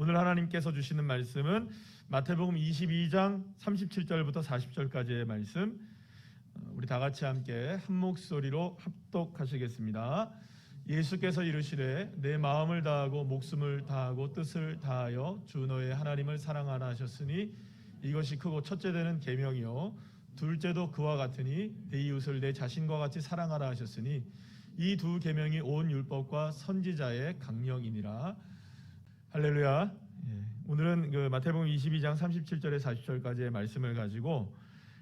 오늘 하나님께서 주시는 말씀은 마태복음 22장 37절부터 40절까지의 말씀, 우리 다 같이 함께 한 목소리로 합독하시겠습니다. 예수께서 이르시되 내 마음을 다하고 목숨을 다하고 뜻을 다하여 주 너의 하나님을 사랑하라 하셨으니 이것이 크고 첫째 되는 계명이요 둘째도 그와 같으니 내 이웃을 내 자신과 같이 사랑하라 하셨으니 이 두 계명이 온 율법과 선지자의 강령이니라. 할렐루야. 오늘은 그 마태복음 22장 37절에 40절까지의 말씀을 가지고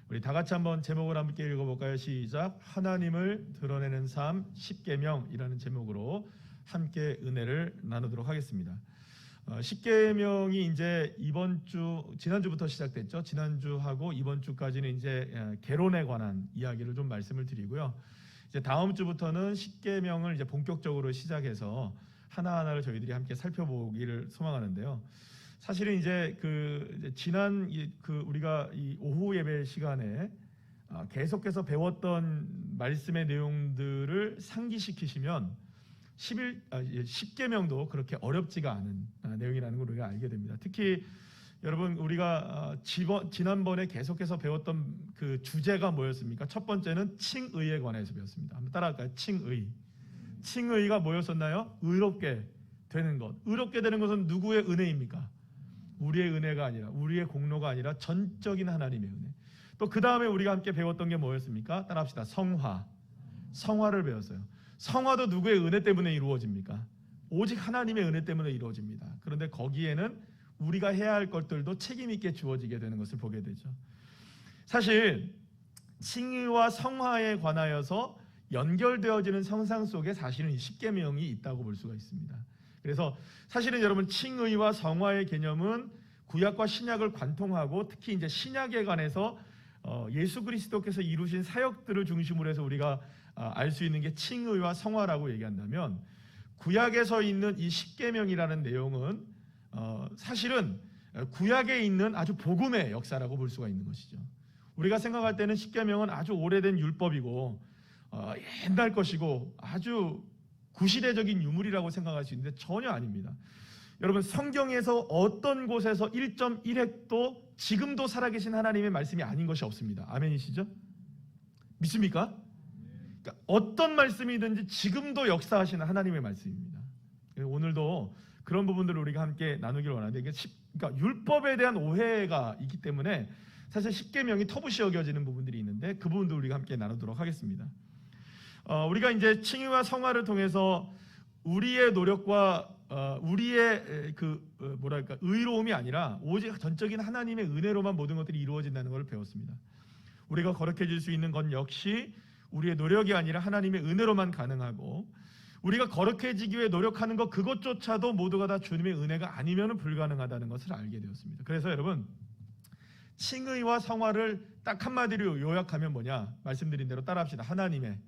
우리 다 같이 한번 제목을 함께 읽어볼까요? 시작. 하나님을 드러내는 삶 10계명이라는 제목으로 함께 은혜를 나누도록 하겠습니다. 10계명이 이제 지난주부터 시작됐죠. 지난주하고 이번 주까지는 이제 결혼에 관한 이야기를 좀 말씀을 드리고요. 이제 다음 주부터는 10계명을 이제 본격적으로 시작해서 하나하나를 저희들이 함께 살펴보기를 소망하는데요. 사실은 이제 지난 우리가 이 오후 예배 시간에 계속해서 배웠던 말씀의 내용들을 상기시키시면 10계명도 그렇게 어렵지가 않은 내용이라는 걸 우리가 알게 됩니다. 특히 여러분 우리가 지난번에 계속해서 배웠던 그 주제가 뭐였습니까? 첫 번째는 칭의에 관해서 배웠습니다. 한번 따라할까요? 칭의. 칭의가 뭐였었나요? 의롭게 되는 것. 의롭게 되는 것은 누구의 은혜입니까? 우리의 은혜가 아니라, 우리의 공로가 아니라 전적인 하나님의 은혜. 또 그 다음에 우리가 함께 배웠던 게 뭐였습니까? 따라합시다. 성화. 성화를 배웠어요. 성화도 누구의 은혜 때문에 이루어집니까? 오직 하나님의 은혜 때문에 이루어집니다. 그런데 거기에는 우리가 해야 할 것들도 책임 있게 주어지게 되는 것을 보게 되죠. 사실 칭의와 성화에 관하여서 연결되어지는 성상 속에 사실은 이 10계명이 있다고 볼 수가 있습니다. 그래서 사실은 여러분 칭의와 성화의 개념은 구약과 신약을 관통하고 특히 이제 신약에 관해서 예수 그리스도께서 이루신 사역들을 중심으로 해서 우리가 알 수 있는 게 칭의와 성화라고 얘기한다면, 구약에서 있는 이 10계명이라는 내용은 사실은 구약에 있는 아주 복음의 역사라고 볼 수가 있는 것이죠. 우리가 생각할 때는 10계명은 아주 오래된 율법이고 옛날 것이고 아주 구시대적인 유물이라고 생각할 수 있는데 전혀 아닙니다. 여러분 성경에서 어떤 곳에서 1.1획도 지금도 살아계신 하나님의 말씀이 아닌 것이 없습니다. 아멘이시죠? 믿습니까? 그러니까 어떤 말씀이든지 지금도 역사하시는 하나님의 말씀입니다. 오늘도 그런 부분들을 우리가 함께 나누기를 원하는데, 그러니까 율법에 대한 오해가 있기 때문에 사실 10계명이 터부시 여겨지는 부분들이 있는데 그 부분도 우리가 함께 나누도록 하겠습니다. 우리가 이제 칭의와 성화를 통해서 우리의 노력과 우리의 의로움이 아니라 오직 전적인 하나님의 은혜로만 모든 것들이 이루어진다는 것을 배웠습니다. 우리가 거룩해질 수 있는 건 역시 우리의 노력이 아니라 하나님의 은혜로만 가능하고, 우리가 거룩해지기 위해 노력하는 것 그것조차도 모두가 다 주님의 은혜가 아니면 불가능하다는 것을 알게 되었습니다. 그래서 여러분 칭의와 성화를 딱 한마디로 요약하면 뭐냐? 말씀드린 대로 따라합시다. 하나님의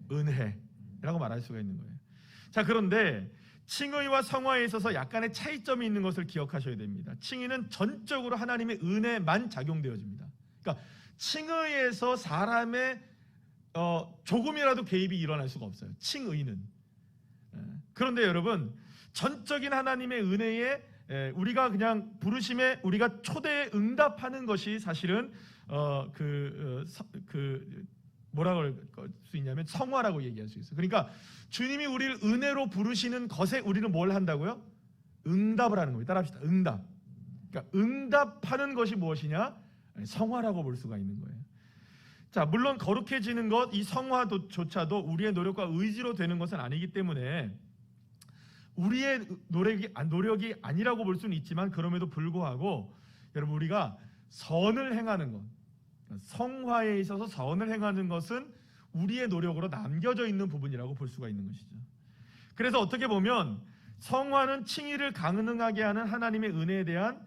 은혜라고 말할 수가 있는 거예요. 자, 그런데 칭의와 성화에 있어서 약간의 차이점이 있는 것을 기억하셔야 됩니다. 칭의는 전적으로 하나님의 은혜만 작용되어집니다. 그러니까 칭의에서 사람의 조금이라도 개입이 일어날 수가 없어요. 칭의는. 그런데 여러분 전적인 하나님의 은혜에 우리가 그냥 부르심에 우리가 초대에 응답하는 것이 사실은 뭐라고 할 수 있냐면 성화라고 얘기할 수 있어요. 그러니까 주님이 우리를 은혜로 부르시는 것에 우리는 뭘 한다고요? 응답을 하는 거예요. 따라합시다. 응답. 그러니까 응답하는 것이 무엇이냐? 성화라고 볼 수가 있는 거예요. 자, 물론 거룩해지는 것, 이 성화조차도 우리의 노력과 의지로 되는 것은 아니기 때문에 우리의 노력이 아니라고 볼 수는 있지만, 그럼에도 불구하고 여러분 우리가 선을 행하는 것, 성화에 있어서 선을 행하는 것은 우리의 노력으로 남겨져 있는 부분이라고 볼 수가 있는 것이죠. 그래서 어떻게 보면 성화는 칭의를 가능하게 하는 하나님의 은혜에 대한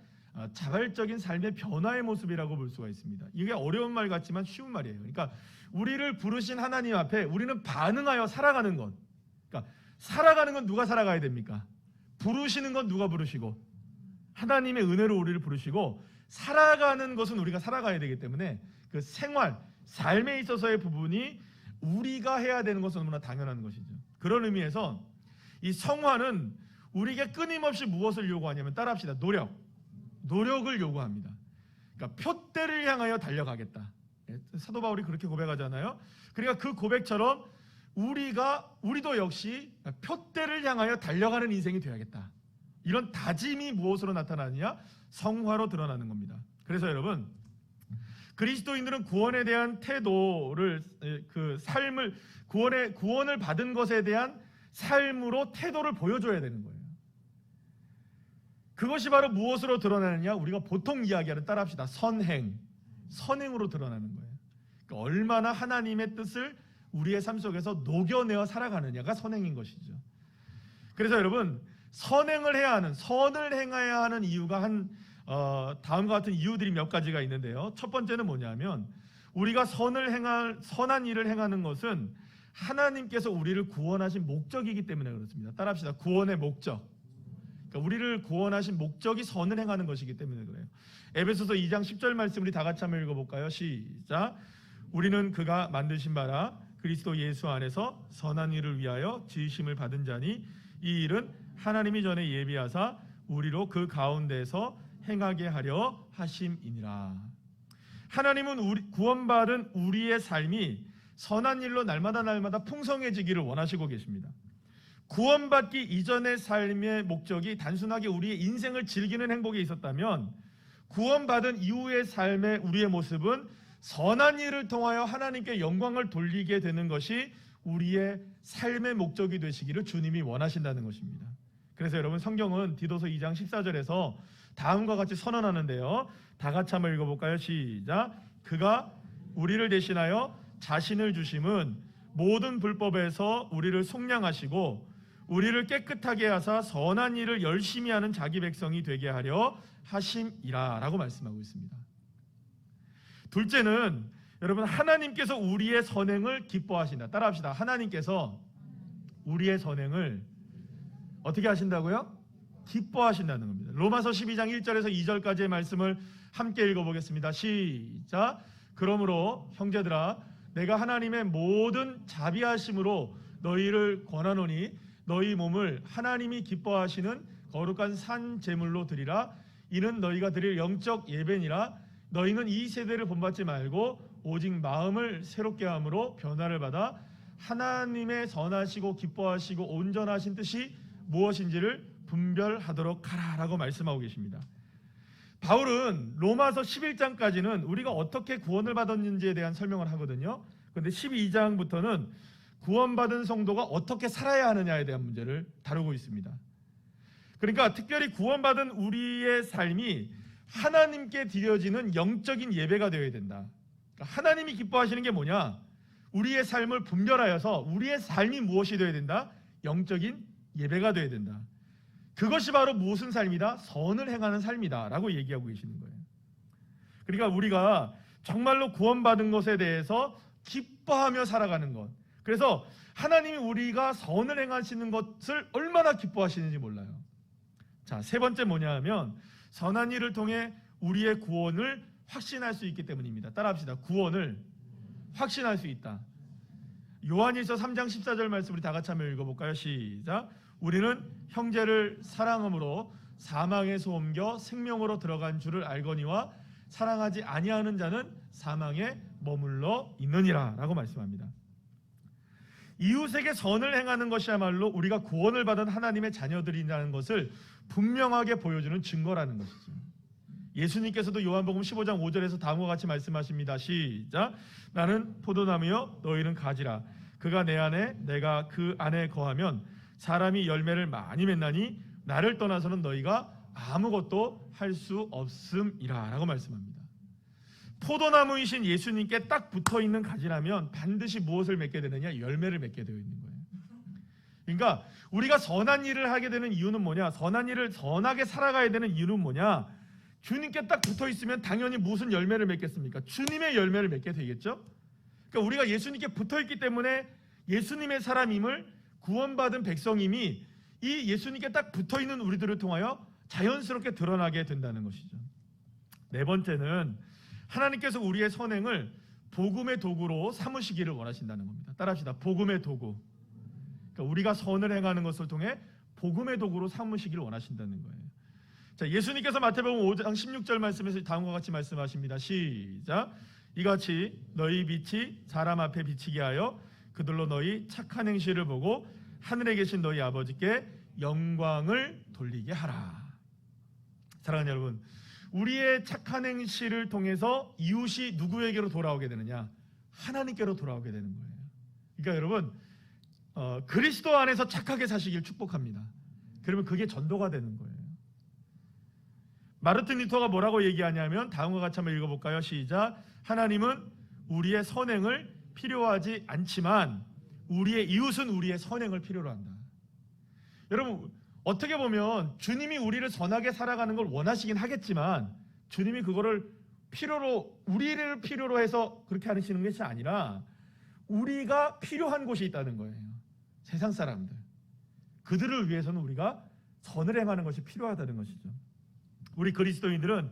자발적인 삶의 변화의 모습이라고 볼 수가 있습니다. 이게 어려운 말 같지만 쉬운 말이에요. 그러니까 우리를 부르신 하나님 앞에 우리는 반응하여 살아가는 것. 그러니까 살아가는 건 누가 살아가야 됩니까? 부르시는 건 누가 부르시고? 하나님의 은혜로 우리를 부르시고, 살아가는 것은 우리가 살아가야 되기 때문에 그 생활, 삶에 있어서의 부분이 우리가 해야 되는 것은 너무나 당연한 것이죠. 그런 의미에서 이 성화는 우리에게 끊임없이 무엇을 요구하냐면 따라합시다. 노력을 요구합니다. 그러니까 표대를 향하여 달려가겠다. 사도 바울이 그렇게 고백하잖아요. 그러니까 그 고백처럼 우리도 역시 표대를 향하여 달려가는 인생이 되어야겠다. 이런 다짐이 무엇으로 나타나느냐? 성화로 드러나는 겁니다. 그래서 여러분, 그리스도인들은 구원에 대한 태도를, 그 삶을, 구원을 받은 것에 대한 삶으로 태도를 보여줘야 되는 거예요. 그것이 바로 무엇으로 드러나느냐? 우리가 보통 이야기하는, 따라합시다, 선행으로 드러나는 거예요. 그러니까 얼마나 하나님의 뜻을 우리의 삶 속에서 녹여내어 살아가느냐가 선행인 것이죠. 그래서 여러분, 선을 행해야 하는 이유가 다음과 같은 이유들이 몇 가지가 있는데요. 첫 번째는 뭐냐면, 우리가 선한 일을 행하는 것은 하나님께서 우리를 구원하신 목적이기 때문에 그렇습니다. 따라합시다. 구원의 목적. 그러니까 우리를 구원하신 목적이 선을 행하는 것이기 때문에 그래요. 에베소서 2장 10절 말씀 우리 다 같이 한번 읽어볼까요? 시작. 우리는 그가 만드신 바라 그리스도 예수 안에서 선한 일을 위하여 지으심을 받은 자니 이 일은 하나님이 전에 예비하사 우리로 그 가운데서 행하게 하려 하심이니라. 하나님은 구원받은 우리의 삶이 선한 일로 날마다 풍성해지기를 원하시고 계십니다. 구원받기 이전의 삶의 목적이 단순하게 우리의 인생을 즐기는 행복에 있었다면, 구원받은 이후의 삶의 우리의 모습은 선한 일을 통하여 하나님께 영광을 돌리게 되는 것이 우리의 삶의 목적이 되시기를 주님이 원하신다는 것입니다. 그래서 여러분, 성경은 디도서 2장 14절에서 다음과 같이 선언하는데요. 다 같이 한번 읽어볼까요? 시작. 그가 우리를 대신하여 자신을 주심은 모든 불법에서 우리를 속량하시고 우리를 깨끗하게 하사 선한 일을 열심히 하는 자기 백성이 되게 하려 하심이라 라고 말씀하고 있습니다. 둘째는 여러분, 하나님께서 우리의 선행을 기뻐하신다. 따라합시다. 하나님께서 우리의 선행을 어떻게 하신다고요? 기뻐하신다는 겁니다. 로마서 12장 1절에서 2절까지의 말씀을 함께 읽어보겠습니다. 시작. 그러므로 형제들아, 내가 하나님의 모든 자비하심으로 너희를 권하노니 너희 몸을 하나님이 기뻐하시는 거룩한 산 제물로 드리라. 이는 너희가 드릴 영적 예배니라. 너희는 이 세대를 본받지 말고 오직 마음을 새롭게 함으로 변화를 받아 하나님의 선하시고 기뻐하시고 온전하신 뜻이 무엇인지를 분별하도록 하라 라고 말씀하고 계십니다. 바울은 로마서 11장까지는 우리가 어떻게 구원을 받았는지에 대한 설명을 하거든요. 그런데 12장부터는 구원받은 성도가 어떻게 살아야 하느냐에 대한 문제를 다루고 있습니다. 그러니까 특별히 구원받은 우리의 삶이 하나님께 드려지는 영적인 예배가 되어야 된다. 그러니까 하나님이 기뻐하시는 게 뭐냐? 우리의 삶을 분별하여서 우리의 삶이 무엇이 되어야 된다? 영적인 예배가 되어야 된다. 그것이 바로 무슨 삶이다? 선을 행하는 삶이다 라고 얘기하고 계시는 거예요. 그러니까 우리가 정말로 구원받은 것에 대해서 기뻐하며 살아가는 것. 그래서 하나님이 우리가 선을 행하시는 것을 얼마나 기뻐하시는지 몰라요. 자, 세 번째 뭐냐 하면 선한 일을 통해 우리의 구원을 확신할 수 있기 때문입니다. 따라합시다. 구원을 확신할 수 있다. 요한일서 3장 14절 말씀 우리 다 같이 한번 읽어볼까요? 시작. 우리는 형제를 사랑함으로 사망에서 옮겨 생명으로 들어간 줄을 알거니와 사랑하지 아니하는 자는 사망에 머물러 있느니라 라고 말씀합니다. 이웃에게 선을 행하는 것이야말로 우리가 구원을 받은 하나님의 자녀들이라는 것을 분명하게 보여주는 증거라는 것이죠. 예수님께서도 요한복음 15장 5절에서 다음과 같이 말씀하십니다. 시작. 나는 포도나무여 너희는 가지라. 그가 내 안에 내가 그 안에 거하면 사람이 열매를 많이 맺나니 나를 떠나서는 너희가 아무것도 할 수 없음이라 라고 말씀합니다. 포도나무이신 예수님께 딱 붙어있는 가지라면 반드시 무엇을 맺게 되느냐? 열매를 맺게 되어 있는 거예요. 그러니까 우리가 선한 일을 하게 되는 이유는 뭐냐? 선한 일을 선하게 살아가야 되는 이유는 뭐냐? 주님께 딱 붙어있으면 당연히 무슨 열매를 맺겠습니까? 주님의 열매를 맺게 되겠죠? 그러니까 우리가 예수님께 붙어있기 때문에 예수님의 사람임을, 구원받은 백성임이 이 예수님께 딱 붙어있는 우리들을 통하여 자연스럽게 드러나게 된다는 것이죠. 네 번째는 하나님께서 우리의 선행을 복음의 도구로 삼으시기를 원하신다는 겁니다. 따라합시다. 복음의 도구. 그러니까 우리가 선을 행하는 것을 통해 복음의 도구로 삼으시길 원하신다는 거예요. 자, 예수님께서 마태복음 5장 16절 말씀에서 다음과 같이 말씀하십니다. 시작. 이같이 너희 빛이 사람 앞에 비치게 하여 그들로 너희 착한 행실을 보고 하늘에 계신 너희 아버지께 영광을 돌리게 하라. 사랑하는 여러분, 우리의 착한 행실을 통해서 이웃이 누구에게로 돌아오게 되느냐? 하나님께로 돌아오게 되는 거예요. 그러니까 여러분, 그리스도 안에서 착하게 사시길 축복합니다. 그러면 그게 전도가 되는 거예요. 마르틴 루터가 뭐라고 얘기하냐면 다음과 같이 한번 읽어볼까요? 시작. 하나님은 우리의 선행을 필요하지 않지만 우리의 이웃은 우리의 선행을 필요로 한다. 여러분, 어떻게 보면 주님이 우리를 선하게 살아가는 걸 원하시긴 하겠지만 주님이 그거를 우리를 필요로 해서 그렇게 하시는 것이 아니라 우리가 필요한 곳이 있다는 거예요. 세상 사람들, 그들을 위해서는 우리가 선을 행하는 것이 필요하다는 것이죠. 우리 그리스도인들은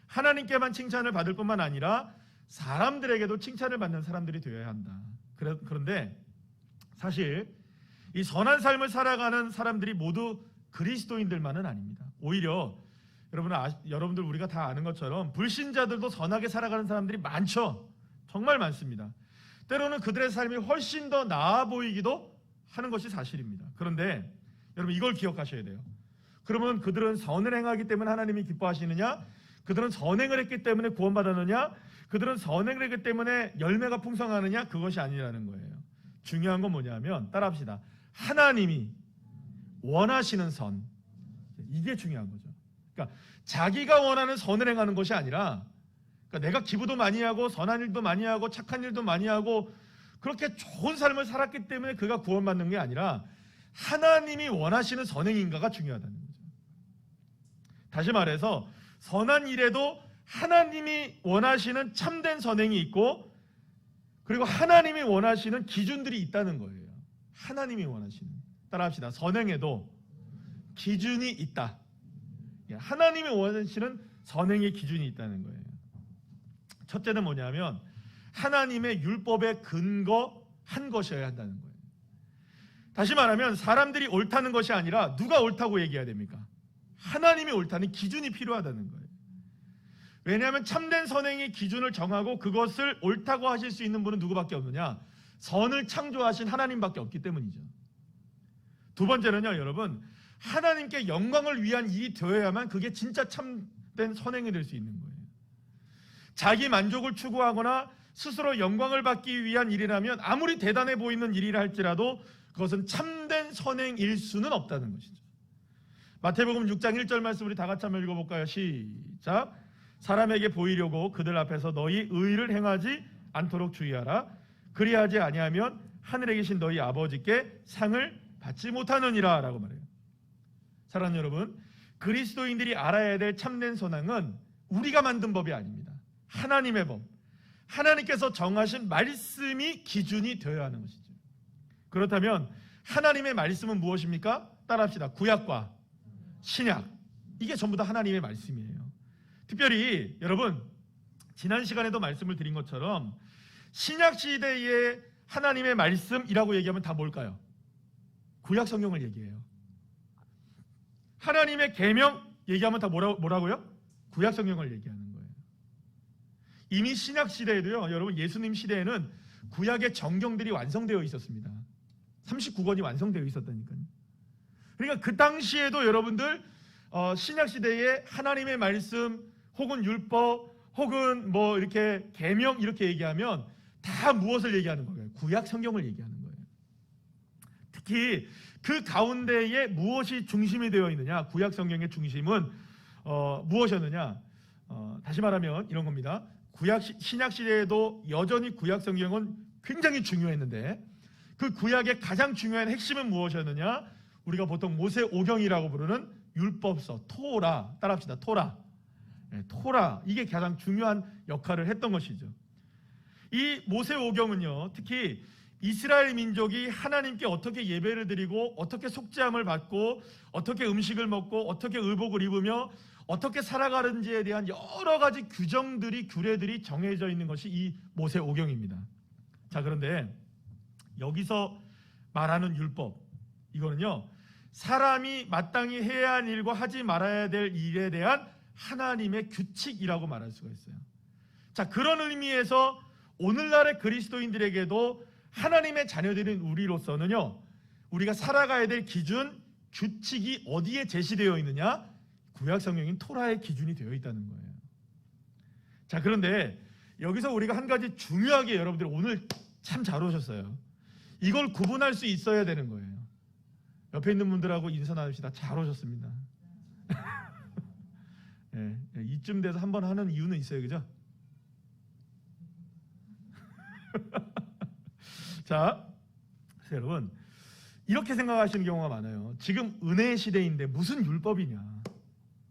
하나님께만 칭찬을 받을 뿐만 아니라 사람들에게도 칭찬을 받는 사람들이 되어야 한다. 그런데 사실 이 선한 삶을 살아가는 사람들이 모두 그리스도인들만은 아닙니다. 오히려 여러분들 우리가 다 아는 것처럼 불신자들도 선하게 살아가는 사람들이 많죠. 정말 많습니다. 때로는 그들의 삶이 훨씬 더 나아 보이기도 하는 것이 사실입니다. 그런데 여러분, 이걸 기억하셔야 돼요. 그러면 그들은 선을 행하기 때문에 하나님이 기뻐하시느냐? 그들은 선행을 했기 때문에 구원받았느냐? 그들은 선행을 했기 때문에 열매가 풍성하느냐? 그것이 아니라는 거예요. 중요한 건 뭐냐면, 따라합시다. 하나님이 원하시는 선, 이게 중요한 거죠. 그러니까 자기가 원하는 선을 행하는 것이 아니라, 그러니까 내가 기부도 많이 하고 선한 일도 많이 하고 착한 일도 많이 하고 그렇게 좋은 삶을 살았기 때문에 그가 구원받는 게 아니라 하나님이 원하시는 선행인가가 중요하다는 거죠. 다시 말해서 선한 일에도 하나님이 원하시는 참된 선행이 있고, 그리고 하나님이 원하시는 기준들이 있다는 거예요. 하나님이 원하시는, 따라합시다. 선행에도 기준이 있다. 하나님이 원하시는 선행의 기준이 있다는 거예요. 첫째는 뭐냐면 하나님의 율법에 근거한 것이어야 한다는 거예요. 다시 말하면 사람들이 옳다는 것이 아니라 누가 옳다고 얘기해야 됩니까? 하나님이 옳다는 기준이 필요하다는 거예요. 왜냐하면 참된 선행의 기준을 정하고 그것을 옳다고 하실 수 있는 분은 누구밖에 없느냐? 선을 창조하신 하나님밖에 없기 때문이죠. 두 번째는요, 여러분, 하나님께 영광을 위한 일이 되어야만 그게 진짜 참된 선행이 될 수 있는 거예요. 자기 만족을 추구하거나 스스로 영광을 받기 위한 일이라면 아무리 대단해 보이는 일이라 할지라도 그것은 참된 선행일 수는 없다는 것이죠. 마태복음 6장 1절 말씀 우리 다 같이 한번 읽어볼까요? 시작. 사람에게 보이려고 그들 앞에서 너희 의를 행하지 않도록 주의하라. 그리하지 아니하면 하늘에 계신 너희 아버지께 상을 받지 못하느니라 라고 말해요. 사랑하는 여러분, 그리스도인들이 알아야 될 참된 선행은 우리가 만든 법이 아닙니다. 하나님의 법, 하나님께서 정하신 말씀이 기준이 되어야 하는 것이죠. 그렇다면 하나님의 말씀은 무엇입니까? 따라합시다. 구약과 신약, 이게 전부 다 하나님의 말씀이에요. 특별히 여러분, 지난 시간에도 말씀을 드린 것처럼 신약 시대의 하나님의 말씀이라고 얘기하면 다 뭘까요? 구약 성경을 얘기해요. 하나님의 계명 얘기하면 다 뭐라고요? 구약 성경을 얘기하는 거예요. 이미 신약 시대에도요, 여러분, 예수님 시대에는 구약의 정경들이 완성되어 있었습니다. 39권이 완성되어 있었다니까요. 그러니까 그 당시에도 여러분들 신약 시대에 하나님의 말씀 혹은 율법 혹은 뭐 이렇게 계명 이렇게 얘기하면 다 무엇을 얘기하는 거예요? 구약 성경을 얘기하는 거예요. 특히 그 가운데에 무엇이 중심이 되어 있느냐? 구약 성경의 중심은 무엇이었느냐? 다시 말하면 이런 겁니다. 신약 시대에도 여전히 구약 성경은 굉장히 중요했는데 그 구약의 가장 중요한 핵심은 무엇이었느냐? 우리가 보통 모세오경이라고 부르는 율법서, 토라, 따라합시다. 토라. 네, 토라, 이게 가장 중요한 역할을 했던 것이죠. 이 모세오경은요, 특히 이스라엘 민족이 하나님께 어떻게 예배를 드리고 어떻게 속죄함을 받고 어떻게 음식을 먹고 어떻게 의복을 입으며 어떻게 살아가는지에 대한 여러 가지 규정들이, 규례들이 정해져 있는 것이 이 모세오경입니다. 자, 그런데 여기서 말하는 율법, 이거는요, 사람이 마땅히 해야 할 일과 하지 말아야 될 일에 대한 하나님의 규칙이라고 말할 수가 있어요. 자, 그런 의미에서 오늘날의 그리스도인들에게도 하나님의 자녀들인 우리로서는요, 우리가 살아가야 될 기준, 규칙이 어디에 제시되어 있느냐? 구약 성경인 토라의 기준이 되어 있다는 거예요. 자, 그런데 여기서 우리가 한 가지 중요하게, 여러분들 오늘 참 잘 오셨어요. 이걸 구분할 수 있어야 되는 거예요. 옆에 있는 분들하고 인사 나눕시다. 잘 오셨습니다. 네, 이쯤 돼서 한번 하는 이유는 있어요, 그죠? 자, 여러분, 이렇게 생각하시는 경우가 많아요. 지금 은혜의 시대인데 무슨 율법이냐,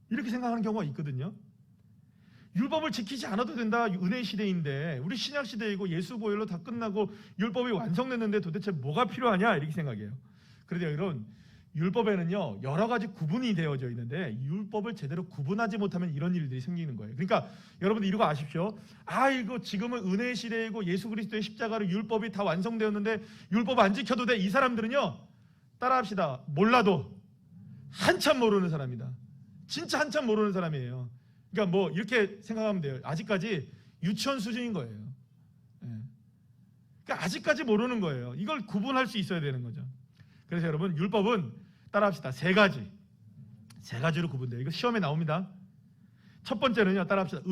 이렇게 생각하는 경우가 있거든요. 율법을 지키지 않아도 된다, 은혜의 시대인데, 우리 신약 시대이고 예수 보혈로 다 끝나고 율법이 완성됐는데 도대체 뭐가 필요하냐, 이렇게 생각해요. 그런데 여러분, 율법에는요 여러 가지 구분이 되어져 있는데, 율법을 제대로 구분하지 못하면 이런 일들이 생기는 거예요. 그러니까 여러분들 이거 아십시오. 이거 지금은 은혜의 시대이고 예수 그리스도의 십자가로 율법이 다 완성되었는데 율법 안 지켜도 돼, 이 사람들은요, 따라합시다. 몰라도 한참 모르는 사람이다. 진짜 한참 모르는 사람이에요. 그러니까 뭐 이렇게 생각하면 돼요. 아직까지 유치원 수준인 거예요. 그러니까 아직까지 모르는 거예요. 이걸 구분할 수 있어야 되는 거죠. 그래서 여러분, 율법은 따라합시다. 세 가지로 구분돼요. 이거 시험에 나옵니다. 첫 번째는요, 따라합시다.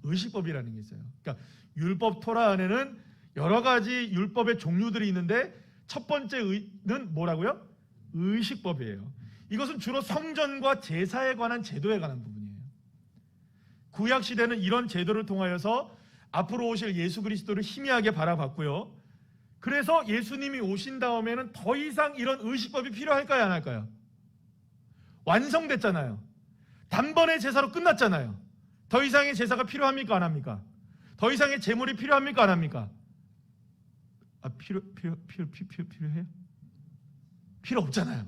의식법이라는 게 있어요. 그러니까 율법 토라 안에는 여러 가지 율법의 종류들이 있는데, 첫 번째는 뭐라고요? 의식법이에요. 이것은 주로 성전과 제사에 관한 제도에 관한 부분이에요. 구약 시대는 이런 제도를 통하여서 앞으로 오실 예수 그리스도를 희미하게 바라봤고요. 그래서 예수님이 오신 다음에는 더 이상 이런 의식법이 필요할까요, 안 할까요? 완성됐잖아요. 단번에 제사로 끝났잖아요. 더 이상의 제사가 필요합니까, 안 합니까? 더 이상의 제물이 필요합니까, 안 합니까? 필요해요? 필요 없잖아요.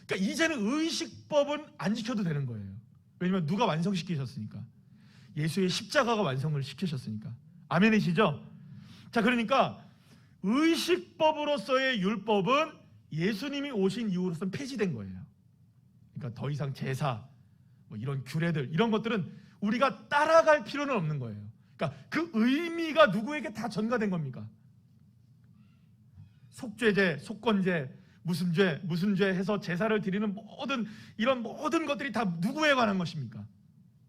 그러니까 이제는 의식법은 안 지켜도 되는 거예요. 왜냐면 누가 완성시키셨으니까. 예수의 십자가가 완성을 시키셨으니까. 아멘이시죠? 자, 그러니까 의식법으로서의 율법은 예수님이 오신 이후로서는 폐지된 거예요. 그러니까 더 이상 제사, 뭐 이런 규례들, 이런 것들은 우리가 따라갈 필요는 없는 거예요. 그러니까 그 의미가 누구에게 다 전가된 겁니까? 속죄제, 속건제, 무슨 죄 해서 제사를 드리는 이런 모든 것들이 다 누구에 관한 것입니까?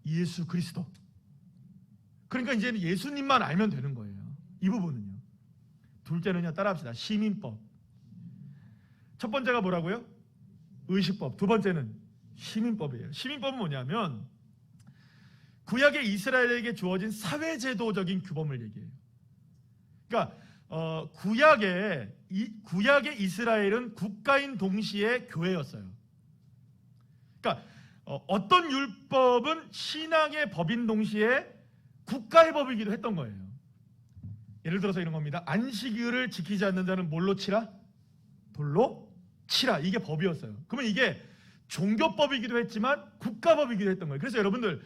예수 그리스도. 그러니까 이제는 예수님만 알면 되는 거예요. 이 부분은요. 둘째는요, 따라합시다. 시민법. 첫 번째가 뭐라고요? 의식법. 두 번째는 시민법이에요. 시민법은 뭐냐면 구약의 이스라엘에게 주어진 사회제도적인 규범을 얘기해요. 그러니까 구약의 이스라엘은 국가인 동시에 교회였어요. 그러니까 어떤 율법은 신앙의 법인 동시에 국가의 법이기도 했던 거예요. 예를 들어서 이런 겁니다. 안식일을 지키지 않는 자는 뭘로 치라? 돌로 치라. 이게 법이었어요. 그러면 이게 종교법이기도 했지만 국가법이기도 했던 거예요. 그래서 여러분들,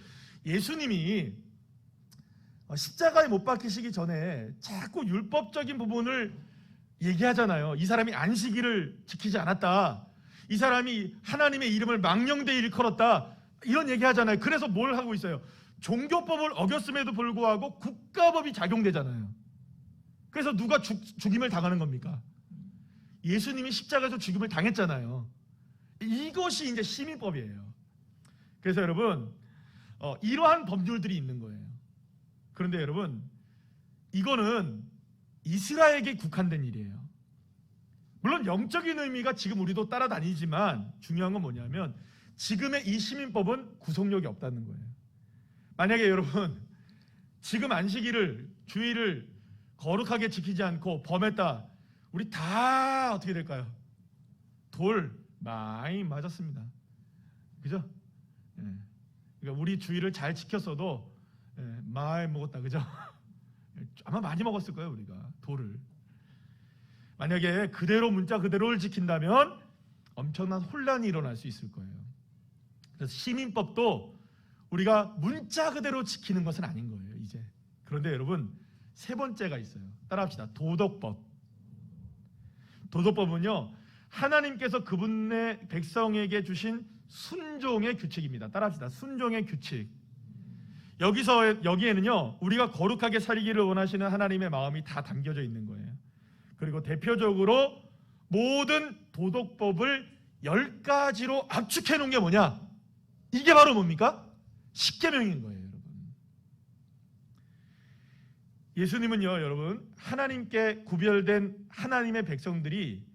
예수님이 십자가에 못 박히시기 전에 자꾸 율법적인 부분을 얘기하잖아요. 이 사람이 안식일을 지키지 않았다, 이 사람이 하나님의 이름을 망령되이 일컬었다, 이런 얘기하잖아요. 그래서 뭘 하고 있어요? 종교법을 어겼음에도 불구하고 국가법이 작용되잖아요. 그래서 누가 죽임을 당하는 겁니까? 예수님이 십자가에서 죽임을 당했잖아요. 이것이 이제 시민법이에요. 그래서 여러분, 이러한 법률들이 있는 거예요. 그런데 여러분, 이거는 이스라엘에게 국한된 일이에요. 물론 영적인 의미가 지금 우리도 따라다니지만 중요한 건 뭐냐면 지금의 이 시민법은 구속력이 없다는 거예요. 만약에 여러분 지금 안식일을, 주일을 거룩하게 지키지 않고 범했다, 우리 다 어떻게 될까요? 돌 많이 맞았습니다. 그죠? 그러니까 우리 주일을 잘 지켰어도 많이 먹었다, 그죠? 아마 많이 먹었을 거예요, 우리가 돌을. 만약에 그대로 문자 그대로를 지킨다면 엄청난 혼란이 일어날 수 있을 거예요. 그래서 시민법도 우리가 문자 그대로 지키는 것은 아닌 거예요, 이제. 그런데 여러분, 세 번째가 있어요. 따라합시다. 도덕법. 도덕법은요, 하나님께서 그분의 백성에게 주신 순종의 규칙입니다. 따라합시다. 순종의 규칙. 여기에는요, 우리가 거룩하게 살기를 원하시는 하나님의 마음이 다 담겨져 있는 거예요. 그리고 대표적으로 모든 도덕법을 10가지로 압축해 놓은 게 뭐냐? 이게 바로 뭡니까? 십계명인 거예요, 여러분. 예수님은요, 여러분, 하나님께 구별된 하나님의 백성들이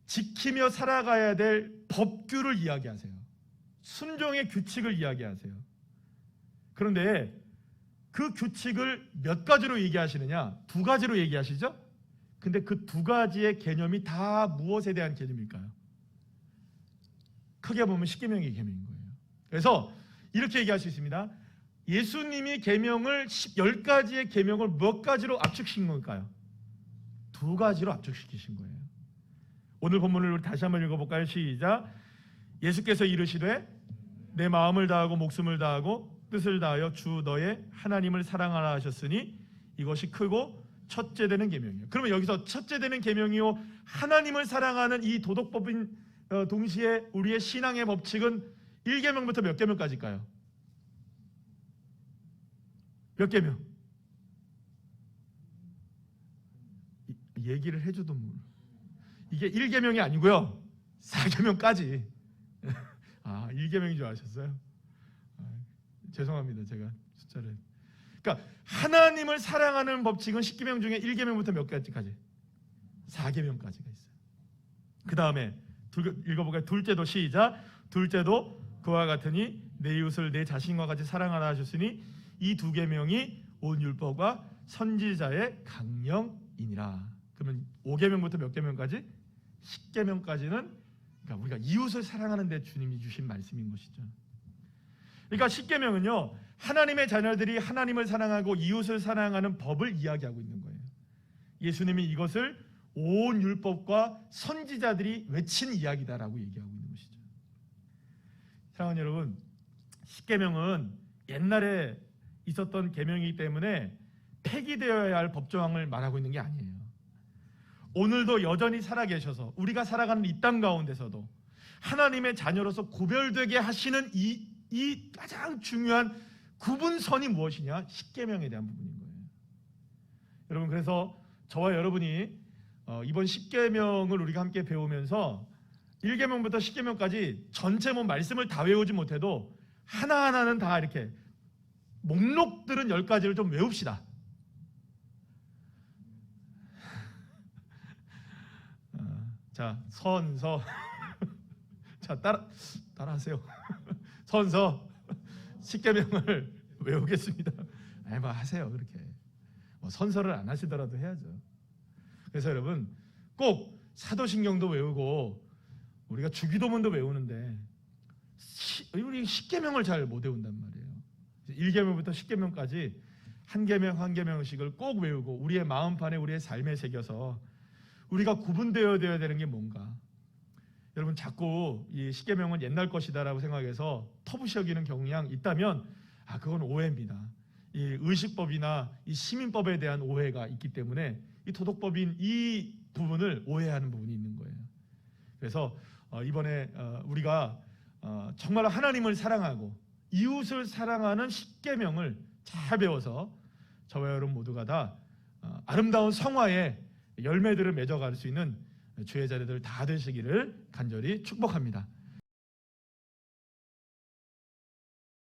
지키며 살아가야 될 법규를 이야기하세요. 순종의 규칙을 이야기하세요. 그런데 그 규칙을 몇 가지로 얘기하시느냐? 2가지로 얘기하시죠? 근데 그 2가지의 개념이 다 무엇에 대한 개념일까요? 크게 보면 십계명의 계명인 거예요. 그래서 이렇게 얘기할 수 있습니다. 예수님이 계명을 10가지의 계명을 몇 가지로 압축시킨 걸까요? 2가지로 압축시키신 거예요. 오늘 본문을 우리 다시 한번 읽어볼까요? 시작. 예수께서 이르시되 내 마음을 다하고 목숨을 다하고 뜻을 다하여 주 너의 하나님을 사랑하라 하셨으니 이것이 크고 첫째 되는 계명이에요. 그러면 여기서 첫째 되는 계명이요, 하나님을 사랑하는 이 도덕법인 동시에 우리의 신앙의 법칙은 1계명부터 몇 계명까지일까요? 몇 계명? 얘기를 해줘도 이게 1계명이 아니고요, 4계명까지. 아, 1계명인 줄 아셨어요? 죄송합니다, 제가 숫자를. 그러니까 하나님을 사랑하는 법칙은 10계명 중에 1계명부터 몇 가지까지? 4계명까지가 있어요. 그 다음에 읽어볼까요? 둘째도 시작. 둘째도 그와 같으니 내 이웃을 내 자신과 같이 사랑하라 하셨으니 이 2계명이 온 율법과 선지자의 강령이니라. 그러면 5계명부터 몇 계명까지? 10계명까지는 그러니까 우리가 이웃을 사랑하는 데 주님이 주신 말씀인 것이죠. 그러니까 십계명은요, 하나님의 자녀들이 하나님을 사랑하고 이웃을 사랑하는 법을 이야기하고 있는 거예요. 예수님이 이것을 온 율법과 선지자들이 외친 이야기다라고 얘기하고 있는 것이죠. 사랑하는 여러분, 십계명은 옛날에 있었던 계명이기 때문에 폐기되어야 할 법조항을 말하고 있는 게 아니에요. 오늘도 여전히 살아계셔서 우리가 살아가는 이 땅 가운데서도 하나님의 자녀로서 구별되게 하시는 이 가장 중요한 구분선이 무엇이냐? 십계명에 대한 부분인 거예요. 여러분, 그래서 저와 여러분이 이번 십계명을 우리가 함께 배우면서 1계명부터 10계명까지 전체 말씀을 다 외우지 못해도 하나하나는 다 이렇게 목록들은 10가지를 좀 외웁시다. 자, 선서. 자, 따라하세요. 선서 10계명을 외우겠습니다. 뭐 하세요, 그렇게. 선서를 안 하시더라도 해야죠. 그래서 여러분, 꼭 사도신경도 외우고 우리가 주기도문도 외우는데 우리 10계명을 잘 못 외운단 말이에요. 1계명부터 10계명까지 한 계명 한 계명씩을 꼭 외우고 우리의 마음판에 우리의 삶에 새겨서 우리가 구분되어야 되는 게 뭔가. 여러분, 자꾸 이 십계명은 옛날 것이다라고 생각해서 터부시 여기는 경향이 있다면 그건 오해입니다. 이 의식법이나 이 시민법에 대한 오해가 있기 때문에 이 도덕법인 이 부분을 오해하는 부분이 있는 거예요. 그래서 이번에 우리가 정말 하나님을 사랑하고 이웃을 사랑하는 십계명을 잘 배워서 저와 여러분 모두가 다 아름다운 성화의 열매들을 맺어갈 수 있는 주의 자녀들 다 되시기를 간절히 축복합니다.